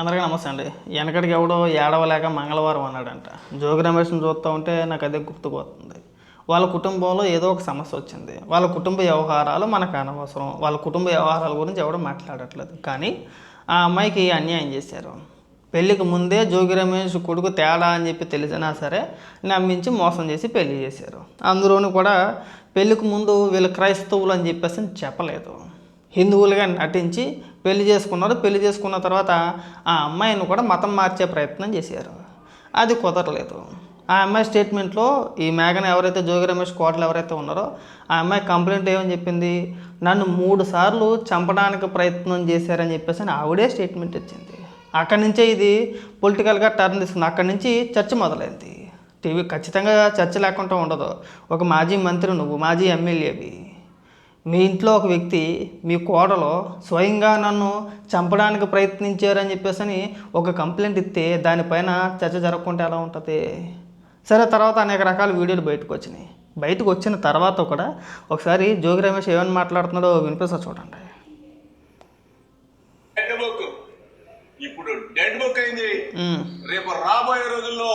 అందరికీ నమస్తే అండి. వెనకడికి ఎవడో ఏడవలేక మంగళవారం అన్నాడంట. జోగి రమేష్ని చూస్తూ ఉంటే నాకు అదే గుర్తుకొస్తుంది. వాళ్ళ కుటుంబంలో ఏదో ఒక సమస్య వచ్చింది. వాళ్ళ కుటుంబ వ్యవహారాలు మనకు అనవసరం. వాళ్ళ కుటుంబ వ్యవహారాల గురించి ఎవడో మాట్లాడట్లేదు. కానీ ఆ అమ్మాయికి అన్యాయం చేశారు. పెళ్ళికి ముందే జోగి రమేష్ కొడుకు తేడా అని చెప్పి తెలిసినా సరే నమ్మించి మోసం చేసి పెళ్లి చేశారు. అందులోనూ కూడా పెళ్ళికి ముందు వీళ్ళు క్రైస్తవులు అని చెప్పేసి చెప్పలేదు. హిందువులుగా నటించి పెళ్లి చేసుకున్నారు. పెళ్లి చేసుకున్న తర్వాత ఆ అమ్మాయిని కూడా మతం మార్చే ప్రయత్నం చేశారు. అది కుదరలేదు. ఆ అమ్మాయి స్టేట్మెంట్లో ఈ మేఘన ఎవరైతే జోగి రమేష్ కోటలు ఎవరైతే ఉన్నారో ఆ అమ్మాయి కంప్లైంట్ ఏమని చెప్పింది, నన్ను 3 సార్లు చంపడానికి ప్రయత్నం చేశారని చెప్పేసి ఆవిడే స్టేట్మెంట్ ఇచ్చింది. అక్కడి నుంచే ఇది పొలిటికల్గా టర్న్ తీసుకుంది. అక్కడి నుంచి చర్చ మొదలైంది. టీవీ ఖచ్చితంగా చర్చ లేకుండా ఉండదు. ఒక మాజీ మంత్రి నువ్వు, మాజీ ఎమ్మెల్యేవి, మీ ఇంట్లో ఒక వ్యక్తి మీ కోడలో స్వయంగా నన్ను చంపడానికి ప్రయత్నించారని చెప్పేసి ఒక కంప్లైంట్ ఇస్తే దానిపైన చర్చ జరగకుంటే ఎలా ఉంటుంది? సరే, తర్వాత అనేక రకాల వీడియోలు బయటకు వచ్చినాయి. బయటకు వచ్చిన తర్వాత కూడా ఒకసారి జోగి రమేష్ ఏమని మాట్లాడుతున్నాడో వినిపిస్తా చూడండి. ఇప్పుడు డెడ్ బుక్ అయింది, రేపు రాబోయే రోజుల్లో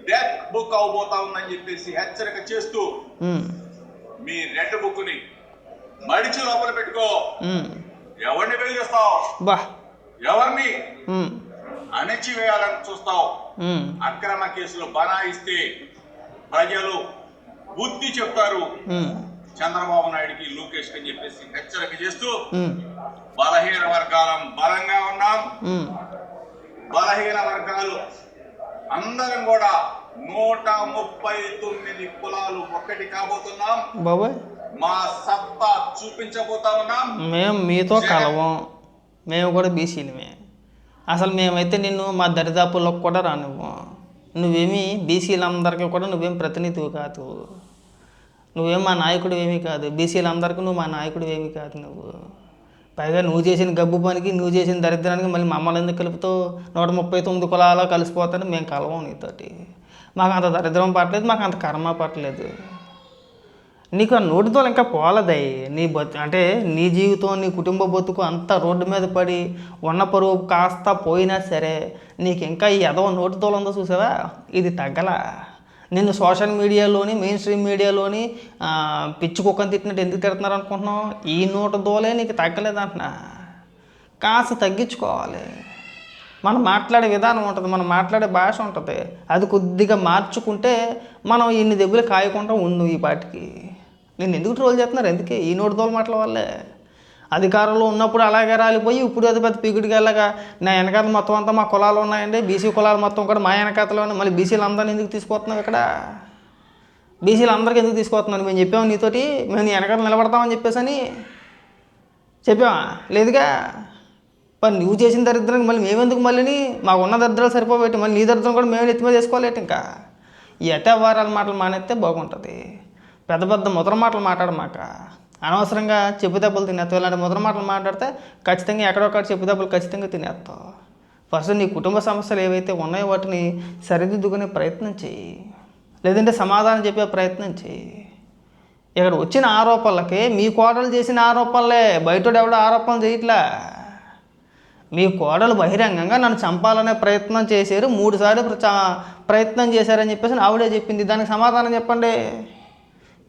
డెత్ బుక్ అవబోతా ఉందని చెప్పేసి హెచ్చరిక చేస్తూ మీ రెడ్ బుక్ ని మడిచి లోపల పెట్టుకో. ఎవరిని వెలిగిస్తావు, ఎవరిని అణచివేయాలని చూస్తావు, అక్రమ కేసులు బనాయిస్తే ప్రజలు బుద్ధి చెప్తారు చంద్రబాబు నాయుడికి, లోకేష్ అని చెప్పేసి హెచ్చరిక చేస్తూ బలహీన వర్గాలం బలంగా ఉన్నాం. బలహీన వర్గాలు అందరం కూడా 139 కులాలు ఒక్కటి కాబోతున్నాం. మా సత్తా చూపించబోతా ఉన్నాం. మేము మీతో కలవం. మేము కూడా బీసీలమే. అసలు మేమైతే నిన్ను మా దరిదాపుల్లోకి కూడా రానివ్వం. నువ్వేమి బీసీలందరికీ కూడా నువ్వేం ప్రతినిధివి కాదు. నువ్వేం మా నాయకుడు ఏమీ కాదు. బీసీలందరికీ నువ్వు మా నాయకుడు ఏమీ కాదు. నువ్వు పైగా నువ్వు చేసిన గబ్బు పనికి, నువ్వు చేసిన దరిద్రానికి మళ్ళీ మమ్మల్ని ఎందుకు కలుపుతావు? 139 కులాలు కలిసిపోతాను. మేము కలవం నీతోటి. మాకు అంత దరిద్రం పట్టలేదు, మాకు అంత కర్మ పట్టలేదు. నీకు ఆ నోటితో ఇంకా పోలదయ్యి. నీ అంటే నీ జీవితం, నీ కుటుంబ బతుకు అంతా రోడ్డు మీద పడి ఉన్న పరువు కాస్త పోయినా సరే నీకు ఇంకా ఈ ఎదవ నోటితో ఉందో చూసావా, ఇది తగ్గలా. నిన్ను సోషల్ మీడియాలోని, మెయిన్ స్ట్రీమ్ మీడియాలోని పిచ్చి కుక్కని తిట్టినట్టు ఎందుకు తిడుతున్నారు అనుకుంటున్నావు? ఈ నోటు దోలే నీకు తగ్గలేదంటున్నా. కాస్త తగ్గించుకోవాలి. మనం మాట్లాడే విధానం ఉంటుంది, మనం మాట్లాడే భాష ఉంటుంది. అది కొద్దిగా మార్చుకుంటే మనం ఇన్ని దెబ్బలు కాయకుండా ఉండు. ఈ పాటికి నేను ఎందుకు ట్రోల్ చేస్తున్నారు? ఎందుకే ఈ నోటు దోల మాటల వల్లే. అధికారంలో ఉన్నప్పుడు అలాగే రాలిపోయి ఇప్పుడు అది పెద్ద పీకుడికి వెళ్ళగా నా వెనకాతలు మొత్తం అంతా మా కులాలు ఉన్నాయండి, బీసీ కులాలు మొత్తం కూడా మా వెనకాతలో ఉన్నాయి. మళ్ళీ బీసీలు అందరిని ఎందుకు తీసుకొస్తున్నావు? ఇక్కడ బీసీలు అందరికీ ఎందుకు తీసుకొస్తున్నాను? మేము చెప్పాము నీతోటి, మేము నీ వెనకాల నిలబడతామని చెప్పేసి చెప్పామా? లేదుగా. మరి నువ్వు చేసిన దరిద్రానికి మళ్ళీ మేమెందుకు? మళ్ళీ మాకు ఉన్న దరిద్రాలు సరిపోబెట్టి మళ్ళీ నీ దరిద్రం కూడా మేము ఎత్తి మీద వేసుకోలేట. ఇంకా ఈ ఎటవారాల మాటలు మానేస్తే బాగుంటుంది. పెద్ద పెద్ద ముద్ర మాటలు మాట్లాడమాక. అనవసరంగా చెప్పు దెబ్బలు తినేస్తావు. ఇలాంటి ముద్ర మాటలు మాట్లాడితే ఖచ్చితంగా ఎక్కడొక్కడ చెప్పు దెబ్బలు ఖచ్చితంగా తినేస్తావు. ఫస్ట్ నీ కుటుంబ సమస్యలు ఏవైతే ఉన్నాయో వాటిని సరిదిద్దుకునే ప్రయత్నం చెయ్యి, లేదంటే సమాధానం చెప్పే ప్రయత్నం చెయ్యి. ఇక్కడ వచ్చిన ఆరోపణలకి మీ కోడలు చేసిన ఆరోపణలే, బయటోడు ఎవడో ఆరోపణలు చేయట్లే. మీ కోడలు బహిరంగంగా నన్ను చంపాలనే ప్రయత్నం చేశారు, 3 సార్లు ప్రయత్నం చేశారని చెప్పేసి ఆవిడే చెప్పింది. దానికి సమాధానం చెప్పండి.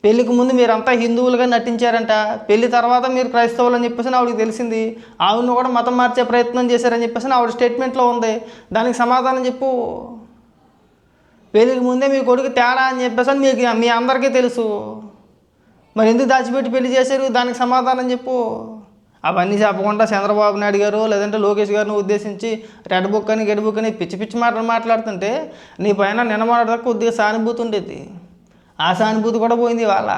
పెళ్ళికి ముందు మీరంతా హిందువులుగా నటించారంట, పెళ్లి తర్వాత మీరు క్రైస్తవులు అని చెప్పేసి ఆవిడకి తెలిసింది. ఆవిడను కూడా మతం మార్చే ప్రయత్నం చేశారని చెప్పేసి ఆవిడ స్టేట్మెంట్లో ఉంది. దానికి సమాధానం చెప్పు. పెళ్ళికి ముందే మీ కొడుకు తేడా అని చెప్పేసి మీకు మీ అందరికీ తెలుసు. మరి ఎందుకు దాచిపెట్టి పెళ్లి చేశారు? దానికి సమాధానం చెప్పు. అవన్నీ చెప్పకుండా చంద్రబాబు నాయుడు గారు లేదంటే లోకేష్ గారిని ఉద్దేశించి రెడ్ బుక్ అని గెడ్ బుక్ అని పిచ్చి పిచ్చి మాటలు మాట్లాడుతుంటే నీ పైన నిన్నమాటకు కొద్దిగా సానుభూతి ఉండేది. ఆ సానుభూతి కూడా పోయింది వాళ్ళ.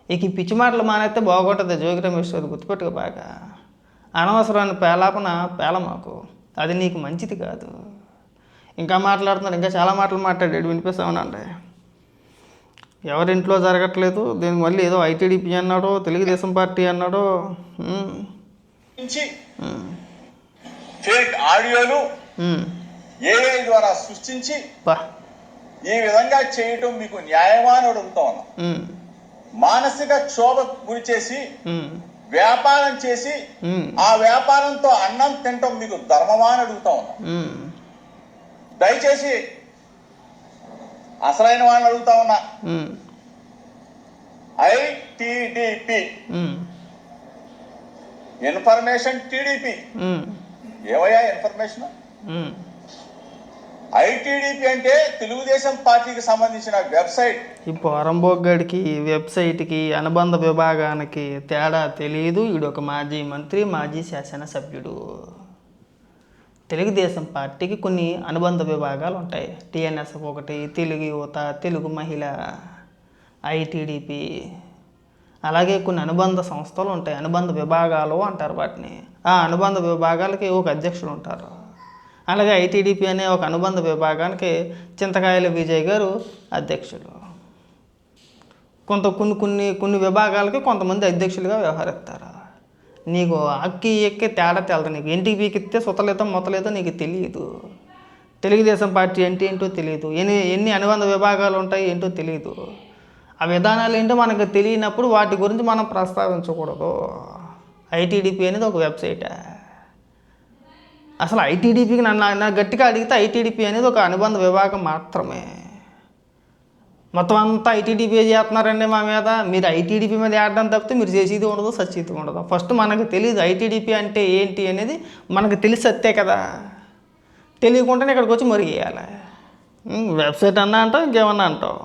ఇక ఈ పిచ్చి మాటలు మానేస్తే బాగుంటుంది. జోగి రమేష్ గారు గుర్తుపెట్టుకో బాగా. అనవసరమైన పేల మాకు, అది నీకు మంచిది కాదు. ఇంకా మాట్లాడుతున్నాడు, ఇంకా చాలా మాటలు మాట్లాడాడు, వినిపిస్తామనండి. ఎవరింట్లో జరగట్లేదు, దీనికి మళ్ళీ ఏదో ఐటీడీపీ అన్నాడో, తెలుగుదేశం పార్టీ అన్నాడో. ఫేక్ ఆడియోలు ఏఐ ద్వారా సృష్టించి ఈ విధంగా చేయటం మీకు న్యాయమా అని అడుగుతా ఉన్నాం. మానసిక క్షోభ గురి చేసి వ్యాపారం చేసి ఆ వ్యాపారంతో అన్నం తినటం మీకు ధర్మమా అని అడుగుతా ఉన్నా. దయచేసి అసలైన వాళ్ళని అడుగుతా ఉన్నా. ఐటిడిపి ఇన్ఫర్మేషన్ టీడీపీ ఏమయ్యా ఇన్ఫర్మేషన్? ఐటిడిపి అంటే తెలుగుదేశం పార్టీకి సంబంధించిన వెబ్సైట్. ఈ పోరంబోగ్గడికి వెబ్సైట్కి అనుబంధ విభాగానికి తేడా తెలియదు. ఈడొక మాజీ మంత్రి, మాజీ శాసనసభ్యుడు. తెలుగుదేశం పార్టీకి కొన్ని అనుబంధ విభాగాలు ఉంటాయి. టీఎన్ఎస్ఎఫ్ ఒకటి, తెలుగు యువత, తెలుగు మహిళ, ఐటిడిపి, అలాగే కొన్ని అనుబంధ సంస్థలు ఉంటాయి. అనుబంధ విభాగాలు అంటారు వాటిని. ఆ అనుబంధ విభాగాలకి ఒక అధ్యక్షుడు ఉంటారు. అలాగే ఐటిడిపి అనే ఒక అనుబంధ విభాగానికి చింతకాయల విజయ్ గారు అధ్యక్షుడు. కొన్ని విభాగాలకి కొంతమంది అధ్యక్షులుగా వ్యవహరిస్తారు. నీకు అక్కి ఎక్కి తేడా తెలదు. నీకు ఇంటికి పీకిస్తే సుతలేదో మొత్తలేదో నీకు తెలియదు. తెలుగుదేశం పార్టీ అంటే ఏంటో తెలియదు. ఎన్ని అనుబంధ విభాగాలు ఉంటాయి ఏంటో తెలియదు. ఆ విధానాలు ఏంటో మనకు తెలియనప్పుడు వాటి గురించి మనం ప్రస్తావించకూడదు. ఐటిడిపి అనేది ఒక వెబ్సైట్. అసలు ఐటిడిపికి నన్ను గట్టిగా అడిగితే ఐటిడిపి అనేది ఒక అనుబంధ విభాగం మాత్రమే. మొత్తం అంతా ఐటిడిపి చేస్తున్నారండి మా మీద. మీరు ఐటిడిపి మీద ఆడడం తప్పితే మీరు చేసేది ఉండదు, సచ్చేది ఉండదు. ఫస్ట్ మనకు తెలియదు ఐటిడిపి అంటే ఏంటి అనేది. మనకు తెలిసి సత్తే కదా. తెలియకుండానే ఇక్కడికి వచ్చి మరిగేయాలి. వెబ్సైట్ అన్నా అంటావు, ఇంకేమన్నా అంటావు.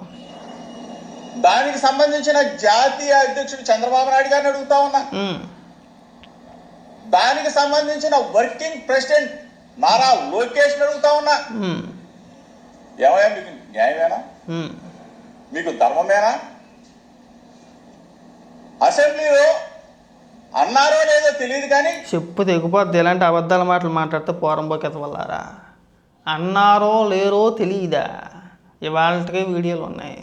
దానికి సంబంధించిన జాతీయ అధ్యక్షుడు చంద్రబాబు నాయుడు గారిని అడుగుతా ఉన్నా. దానికి సంబంధించిన వర్కింగ్ ప్రెసిడెంట్ నారా లోకేష్ అడుగుతా ఉన్నా. ఏమయ్యా మీకు న్యాయమేనా? మీకు ధర్మమేనా? అసెంబ్లీలో అన్నారో లేదో తెలియదు కానీ చెప్పు తెగిపోద్ది. ఇలాంటి అబద్ధాల మాటలు మాట్లాడితే పోరంబోకెత వల్లారా. అన్నారో లేరో తెలియదా? ఇవాళకే వీడియోలు ఉన్నాయి.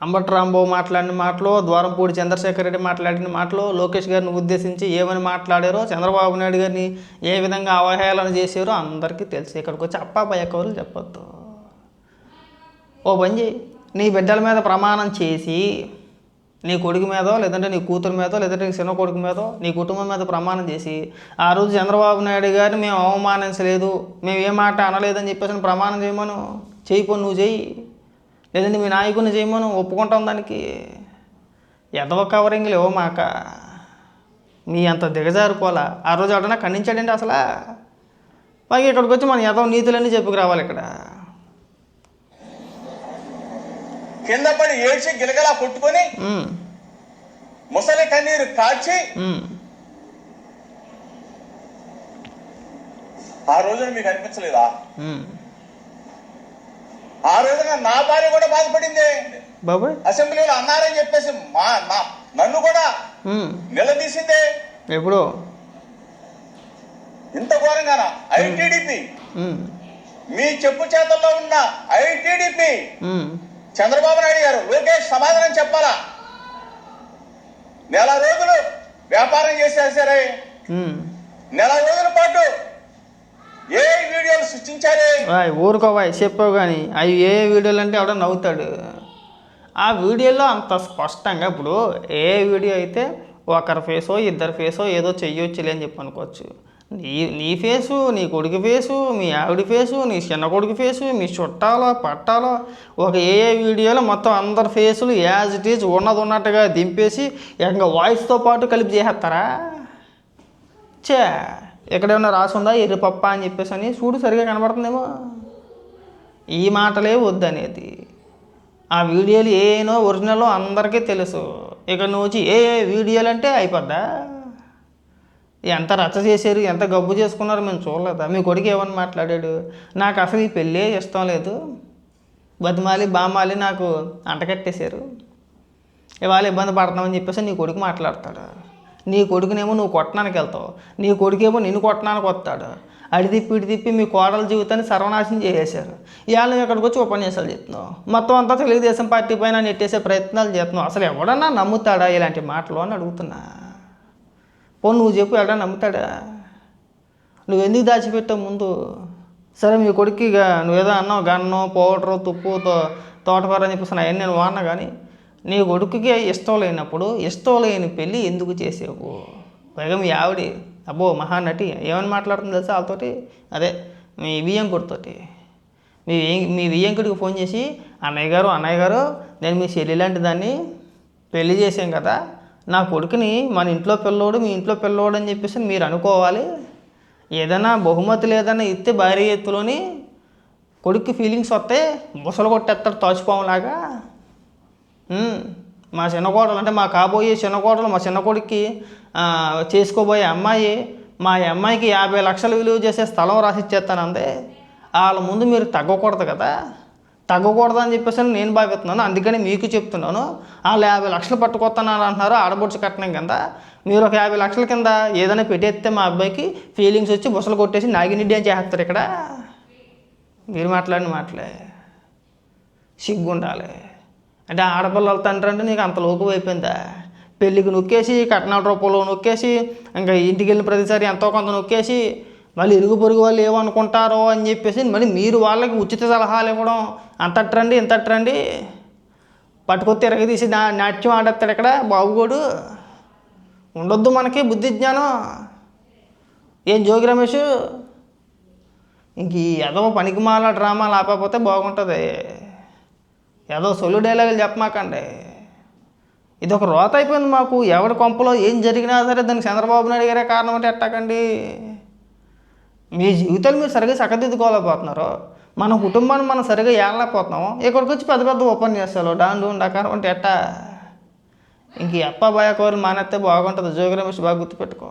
అంబటి రాంబాబు మాట్లాడిన మాటలు, ద్వారంపూడి చంద్రశేఖర్ రెడ్డి మాట్లాడిన మాటలు, లోకేష్ గారిని ఉద్దేశించి ఏమని మాట్లాడారో, చంద్రబాబు నాయుడు గారిని ఏ విధంగా అవహేళన చేశారో అందరికీ తెలుసు. ఇక్కడికి వచ్చి అప్పాపయ్య కవులు చెప్పొద్దు. ఓ పని చేయి, నీ బిడ్డల మీద ప్రమాణం చేసి, నీ కొడుకు మీదో లేదంటే నీ కూతురు మీదో లేదంటే నీ చిన్న కొడుకు మీదో నీ కుటుంబం మీద ప్రమాణం చేసి, ఆ రోజు చంద్రబాబు నాయుడు గారిని మేము అవమానించలేదు, మేము ఏ మాట అనలేదని చెప్పేసి ప్రమాణం చేయమను. చేయిపోను, నువ్వు చేయి. లేదంటే మీ నాయకుడిని చేయమను, ఒప్పుకుంటాం దానికి. ఎదవ కవరింగ్లు ఇవ్వ మాక. మీ అంత దిగజారిపోలా. ఆ రోజు ఎవడన్నా ఖండించాడండి అసలు? పైగా ఇక్కడికి వచ్చి మన ఎదవ నీతులన్నీ చెప్పుకు రావాలి. ఇక్కడ కింద పడి ఏడ్చి గిలగలా కొట్టుకొని ముసలి కన్నీరు కాచి ఆ రోజున మీకు అనిపించలేదా? ఆ రోజున నా భార్య కూడా బాధపడింది. బాబాయ్ అసెంబ్లీలో అన్నారని చెప్పేసి నన్ను కూడా నిలదీసిందే. ఎప్పుడు ఇంత ఘోరంగానా? ఐటిడిపి, మీ చెప్పు చేతల్లో ఉన్న ఐటిడిపి చంద్రబాబు నాయుడు గారు, లోకేష్ సమాధానం చెప్పాలా? నెల రోజులు వ్యాపారం చేసేసారే, నెల రోజుల పాటు ఏ వీడియోలు సృష్టించారే? ఊరుకోవాయి చెప్పావు కానీ అవి ఏ వీడియోలు అంటే ఎవడో నవ్వుతాడు. ఆ వీడియోలో అంత స్పష్టంగా ఇప్పుడు ఏ వీడియో అయితే ఒకరి ఫేసో ఇద్దరు ఫేసో ఏదో చెయ్యొచ్చులే అని చెప్పి అనుకోవచ్చు. నీ ఫేసు, నీ కొడుకు ఫేసు, మీ ఆవిడ ఫేసు, నీ చిన్న కొడుకు ఫేసు, మీ చుట్టాలో పట్టాలో ఒక ఏ వీడియోలో మొత్తం అందరి ఫేసులు యాజ్ ఇట్ ఈజ్ ఉన్నట్టుగా దింపేసి ఇంకా వాయిస్తో పాటు కలిపి చేసేస్తారా? ఎక్కడేమన్నా రాసుందా ఎర్రి పప్ప అని చెప్పేసి అని చూడు, సరిగా కనబడుతుందేమో. ఈ మాటలే వద్దనేది. ఆ వీడియోలు ఏనో ఒరిజినల్ అందరికీ తెలుసు. ఇక నువ్వు వచ్చి ఏ వీడియోలు అంటే అయిపోద్దా? ఎంత రచ్చ చేశారు, ఎంత గబ్బు చేసుకున్నారు మేము చూడలేదా? మీ కొడుకు ఏమని మాట్లాడాడు? నాకు అసలు ఈ పెళ్ళే ఇష్టం లేదు, బతిమాలి బామాలి నాకు అంటకట్టేశారు, ఇవాళ ఇబ్బంది పడుతున్నామని చెప్పేసి నీ కొడుకు మాట్లాడతాడు. నీ కొడుకునేమో నువ్వు కొట్టడానికి వెళ్తావు, నీ కొడుకేమో నిన్ను కొట్టడానికి వస్తాడు. అడి తిప్పి ఇటు తిప్పి మీ కోడల జీవితాన్ని సర్వనాశనం చేసేశారు. ఇవాళ నువ్వు ఇక్కడికి వచ్చి ఉపన్యాసాలు చెప్తున్నావు, మొత్తం అంతా తెలుగుదేశం పార్టీ పైన నెట్టేసే ప్రయత్నాలు చేస్తున్నావు. అసలు ఎవడన్నా నమ్ముతాడా ఇలాంటి మాటలు అని అడుగుతున్నా. పోనీ నువ్వు చెప్పు, ఎవడన్నా నమ్ముతాడా? నువ్వు ఎందుకు దాచిపెట్టావు ముందు? సరే మీ కొడుకు నువ్వేదో అన్నావు, గన్ను పౌడరు తుప్పు తోటకూర అని చెప్పేసి అవన్నీ నేను వాడినా, కానీ నీ కొడుకుకి ఇష్టం లేనప్పుడు ఇష్టం లేని పెళ్ళి ఎందుకు చేసావు? పైగా మీ ఆవిడ అబ్బో మహానటి ఏమని మాట్లాడుతుంది తెలుసా వాళ్ళతోటి? అదే మీ వియ్యంకుడితోటి. మీ వియ్యంకుడికి ఫోన్ చేసి అన్నయ్య గారు నేను మీ చెల్లి లాంటి దాన్ని పెళ్లి చేసాం కదా, నా కొడుకుని మన ఇంట్లో పిల్లోడు మీ ఇంట్లో పిల్లోడు అని చెప్పేసి మీరు అనుకోవాలి. ఏదైనా బహుమతులు ఏదైనా ఇస్తే భార్య ఎత్తులోని కొడుక్కి ఫీలింగ్స్ వస్తే బుసలు కొట్టేస్తాడు తాచుపాములాగా. మా చిన్న కోడలు అంటే మా కాబోయే చిన్న కోడలు మా చిన్న కొడుక్కి చేసుకోబోయే అమ్మాయి మా అమ్మాయికి 50 లక్షలు విలువ చేసే స్థలం రాసిచ్చేస్తానందే. వాళ్ళ ముందు మీరు తగ్గకూడదు కదా, తగ్గకూడదు అని చెప్పేసి నేను భావిస్తున్నాను. అందుకని మీకు చెప్తున్నాను. వాళ్ళు 50 లక్షలు పట్టుకొస్తున్నాను అంటున్నారు ఆడబొడుచు కట్నం కింద. మీరు ఒక 50 లక్షల కింద ఏదైనా పెట్టేస్తే మా అబ్బాయికి ఫీలింగ్స్ వచ్చి బుసలు కొట్టేసి నాగినిడ్డి అని చేస్తారు. ఇక్కడ మీరు మాట్లాడిన మాటలే సిగ్గుండాలి. అంటే ఆడపిల్లల తండ్రి అంటే నీకు అంత లోకు అయిపోయిందా? పెళ్ళికి నొక్కేసి కట్నాల రూపంలో నొక్కేసి ఇంకా ఇంటికి వెళ్ళిన ప్రతిసారి ఎంతో కొంత నొక్కేసి మళ్ళీ ఇరుగు పొరుగు వాళ్ళు ఏమనుకుంటారో అని చెప్పేసి మళ్ళీ మీరు వాళ్ళకి ఉచిత సలహాలు ఇవ్వడం అంత ట్రెండి ఇంత ట్రెండి. పట్టుకొచ్చి తిరగదీసి నాట్యం ఆడేస్తాడు ఇక్కడ బాబుగోడు. ఉండొద్దు మనకి బుద్ధి జ్ఞానం. ఏం జోగి రమేష్ ఇంక ఈ ఏదో పనికిమాల డ్రామాలు ఆపకపోతే బాగుంటుంది. ఏదో సొల్లు డైలాగులు చెప్పమాకండి. ఇది ఒక రోత అయిపోయింది మాకు. ఎవరి కొంపలో ఏం జరిగినా సరే దానికి చంద్రబాబు నాయుడు గారే కారణం అంటే ఎట్టాకండి? మీ జీవితాలు మీరు సరిగ్గా చక్కదిద్దుకోలేకపోతున్నారు. మన కుటుంబాన్ని మనం సరిగ్గా ఏడలేకపోతున్నాము. ఇక్కడికి వచ్చి పెద్ద పెద్ద ఉపన్యాసాలు డాండు డకారం అంటే ఎట్టా? ఇంక అప్ప భయ కోరి మానేస్తే బాగుంటుంది. జోగి రమేష్ బాగా గుర్తుపెట్టుకో.